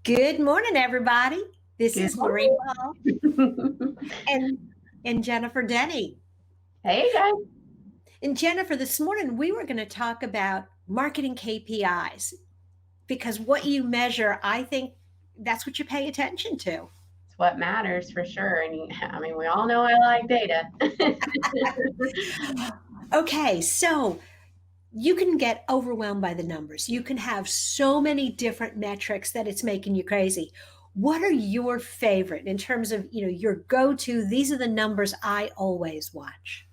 Good morning, everybody. This Good is Lorraine Ball morning. and Jennifer Denney. Hey guys. And Jennifer, this morning we were going to talk about marketing KPIs because what you measure, I think that's what you pay attention to. It's what matters for sure. And I mean, we all know I like data. Okay, so you can get overwhelmed by the numbers. You can have so many different metrics that it's making you crazy. What are your favorite in terms of, your go-to? These are the numbers I always watch.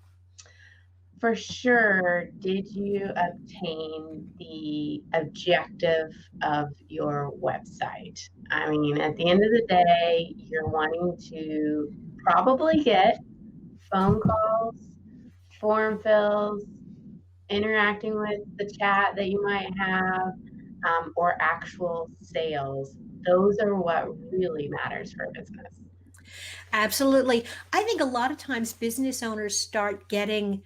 For sure, did you obtain the objective of your website? I mean, at the end of the day, you're wanting to probably get phone calls, form fills, interacting with the chat that you might have, or actual sales. Those are what really matters for business. Absolutely. I think a lot of times business owners start getting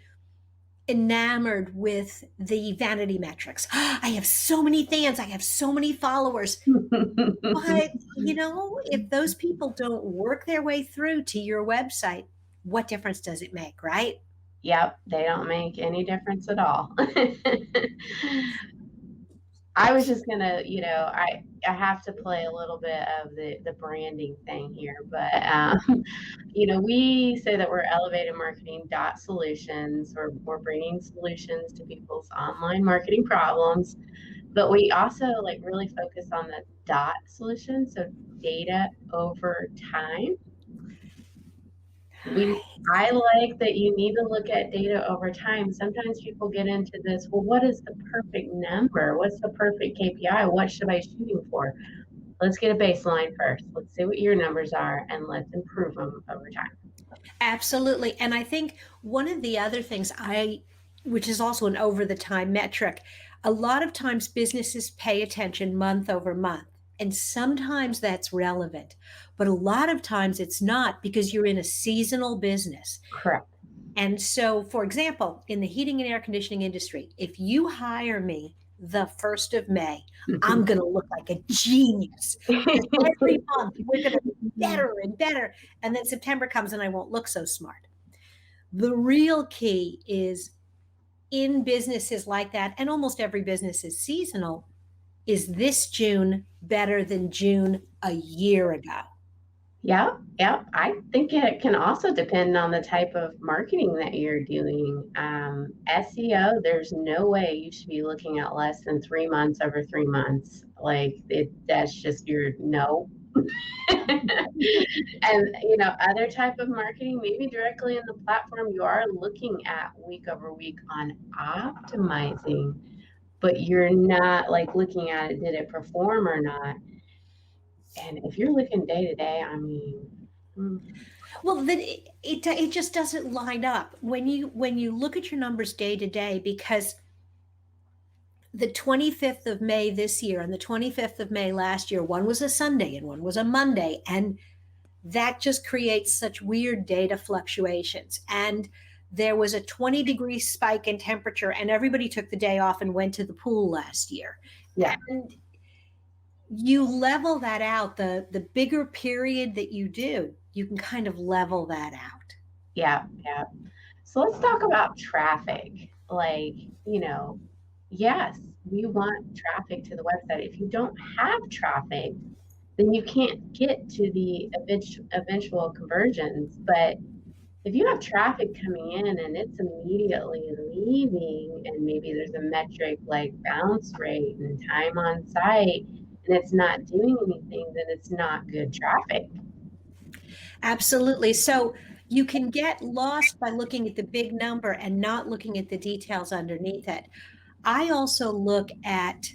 enamored with the vanity metrics. I have so many fans, I have so many followers. But, if those people don't work their way through to your website, what difference does it make, right? Yep, they don't make any difference at all. I was just gonna, I have to play a little bit of the branding thing here, but we say that we're elevated marketing dot solutions, or we're bringing solutions to people's online marketing problems, but we also like really focus on the dot solution, so data over time. I like that you need to look at data over time. Sometimes people get into this, well, what is the perfect number? What's the perfect KPI? What should I shooting for? Let's get a baseline first. Let's see what your numbers are and let's improve them over time. Absolutely. And I think one of the other things which is also an over the time metric, a lot of times businesses pay attention month over month. And sometimes that's relevant, but a lot of times it's not because you're in a seasonal business. Correct. And so, for example, in the heating and air conditioning industry, if you hire me the 1st of May, I'm going to look like a genius. Every month, we're going to be better and better. And then September comes and I won't look so smart. The real key is in businesses like that, and almost every business is seasonal, is this June better than June a year ago? Yeah. I think it can also depend on the type of marketing that you're doing. SEO, there's no way you should be looking at less than 3 months over 3 months. That's just your no. And other type of marketing, maybe directly in the platform, you are looking at week over week on optimizing, but you're not like looking at it, did it perform or not? And if you're looking day to day, I mean, well, then it just doesn't line up when you look at your numbers day to day, because the 25th of May this year and the 25th of May last year, one was a Sunday and one was a Monday, and that just creates such weird data fluctuations. And there was a 20-degree spike in temperature and everybody took the day off and went to the pool last year. Yeah. And you level that out, the bigger period that you do, you can kind of level that out. Yeah. So let's talk about traffic. Yes, we want traffic to the website. If you don't have traffic, then you can't get to the eventual conversions. But if you have traffic coming in and it's immediately leaving, and maybe there's a metric like bounce rate and time on site, and it's not doing anything, then it's not good traffic. Absolutely. So you can get lost by looking at the big number and not looking at the details underneath it. I also look at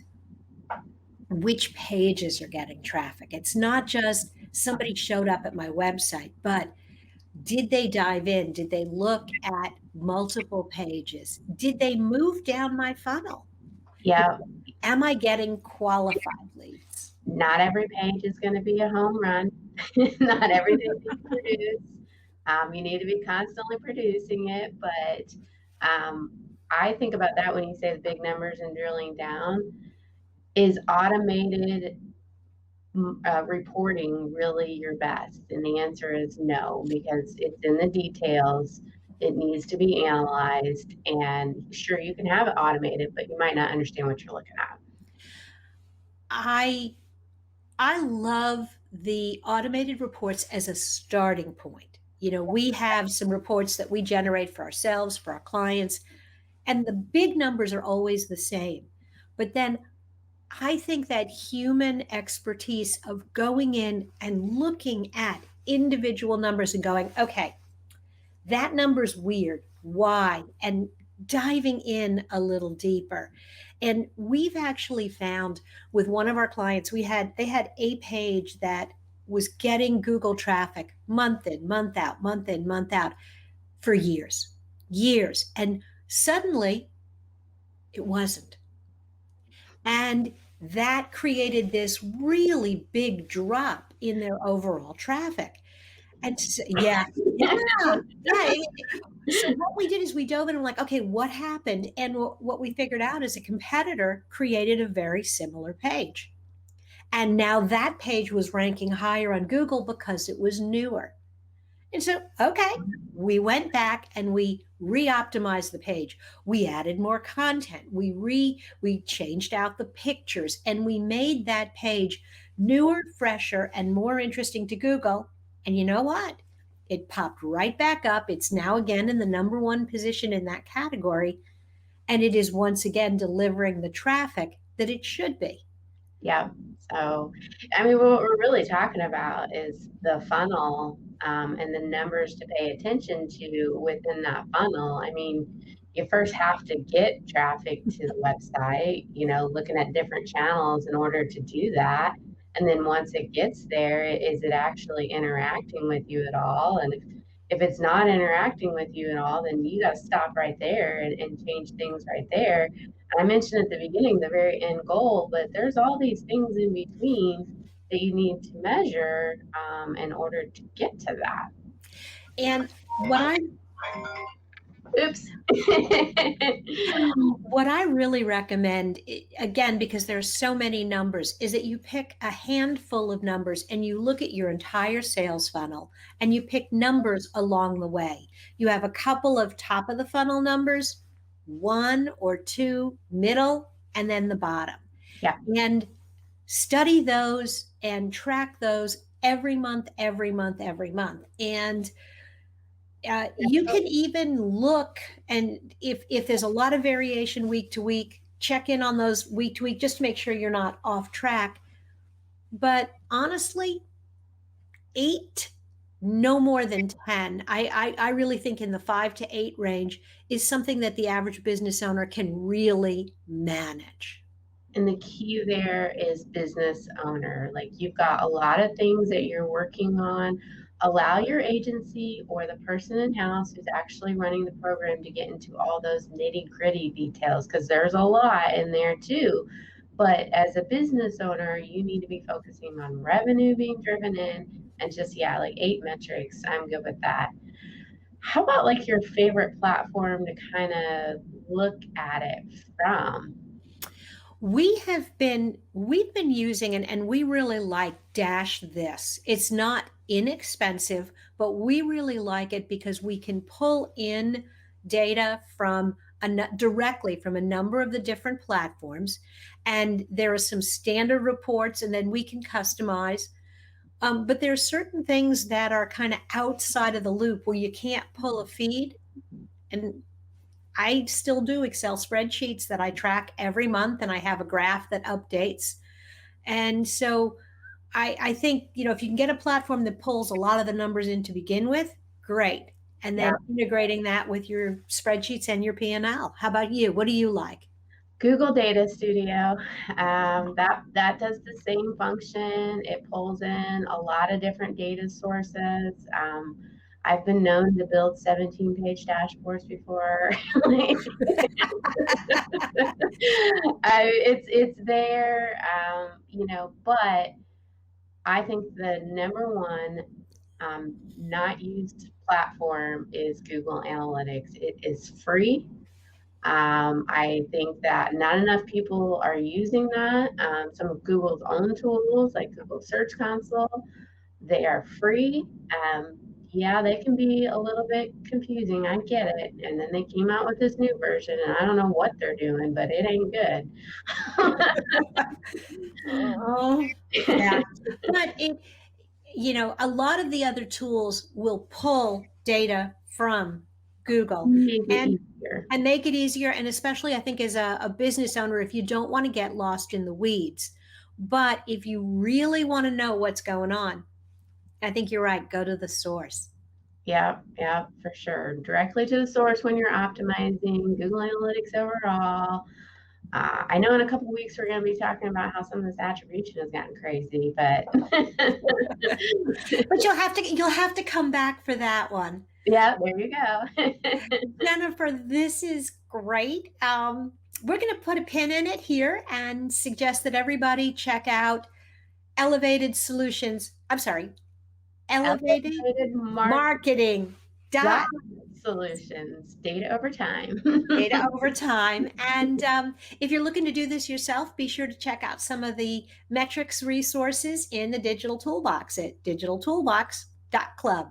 which pages are getting traffic. It's not just somebody showed up at my website, but did they dive in? Did they look at multiple pages? Did they move down my funnel? Yeah. Am I getting qualified leads? Not every page is going to be a home run. Not everything you produce. You need to be constantly producing it, but I think about that when you say the big numbers and drilling down. Is automated reporting really your best? And the answer is no, because it's in the details. It needs to be analyzed. And sure, you can have it automated, but you might not understand what you're looking at. I I love the automated reports as a starting point. We have some reports that we generate for ourselves, for our clients, and the big numbers are always the same. But then I think that human expertise of going in and looking at individual numbers and going, okay, that number's weird. Why? And diving in a little deeper. And we've actually found with one of our clients, they had a page that was getting Google traffic month in, month out, month in, month out for years, years. And suddenly it wasn't. And that created this really big drop in their overall traffic. And yeah, yeah, yeah. So what we did is we dove in and like, okay, what happened? And what we figured out is a competitor created a very similar page. And now that page was ranking higher on Google because it was newer. And so, okay, we went back and we re-optimized the page. We added more content. We changed out the pictures and we made that page newer, fresher, and more interesting to Google. And you know what? It popped right back up. It's now again in the number one position in that category. And it is once again delivering the traffic that it should be. Yeah. So, I mean, what we're really talking about is the funnel, and the numbers to pay attention to within that funnel. I mean, you first have to get traffic to the website, looking at different channels in order to do that. And then once it gets there, is it actually interacting with you at all? And if it's not interacting with you at all, then you got to stop right there and change things right there. I mentioned at the beginning the very end goal, but there's all these things in between that you need to measure, in order to get to that. And what I Oops. what I really recommend, again, because there's so many numbers, is that you pick a handful of numbers and you look at your entire sales funnel and you pick numbers along the way. You have a couple of top of the funnel numbers, one or two middle, and then the bottom. Yeah. And study those and track those every month, every month, every month. And you can even look, and if there's a lot of variation week to week, check in on those week to week just to make sure you're not off track. But honestly, 8, no more than 10. I really think in the 5 to 8 range is something that the average business owner can really manage. And the key there is business owner. Like, you've got a lot of things that you're working on. Allow your agency or the person in house who's actually running the program to get into all those nitty gritty details, because there's a lot in there too. But as a business owner, you need to be focusing on revenue being driven in, and just, yeah, like 8 metrics. I'm good with that. How about like your favorite platform to kind of look at it from? We've been using, and we really like Dash This. It's not inexpensive, but we really like it because we can pull in data directly from a number of the different platforms, and there are some standard reports, and then we can customize. But there are certain things that are kind of outside of the loop where you can't pull a feed, and I still do Excel spreadsheets that I track every month, and I have a graph that updates. And so I think, if you can get a platform that pulls a lot of the numbers in to begin with, great. And Yeah. then integrating that with your spreadsheets and your P&L. How about you? What do you like? Google Data Studio, that does the same function. It pulls in a lot of different data sources. I've been known to build 17-page dashboards before. It's there, but I think the number one, not used platform is Google Analytics. It is free. I think that not enough people are using that. Some of Google's own tools, like Google Search Console, they are free. Yeah, they can be a little bit confusing. I get it. And then they came out with this new version, and I don't know what they're doing, but it ain't good. Oh, yeah. But a lot of the other tools will pull data from Google Make it and easier. make it easier. And especially, I think, as a business owner, if you don't want to get lost in the weeds, but if you really want to know what's going on, I think you're right. Go to the source. Yeah, yeah, for sure. Directly to the source when you're optimizing Google Analytics overall. I know in a couple weeks we're going to be talking about how some of this attribution has gotten crazy, but But you'll have to come back for that one. yeah, there you go. Jennifer, this is great. We're going to put a pin in it here and suggest that everybody check out Elevated Solutions. I'm sorry, Elevated Elevated Marketing dot dot solutions, data over time. data over time. And if you're looking to do this yourself, be sure to check out some of the metrics resources in the digital toolbox at digitaltoolbox.club.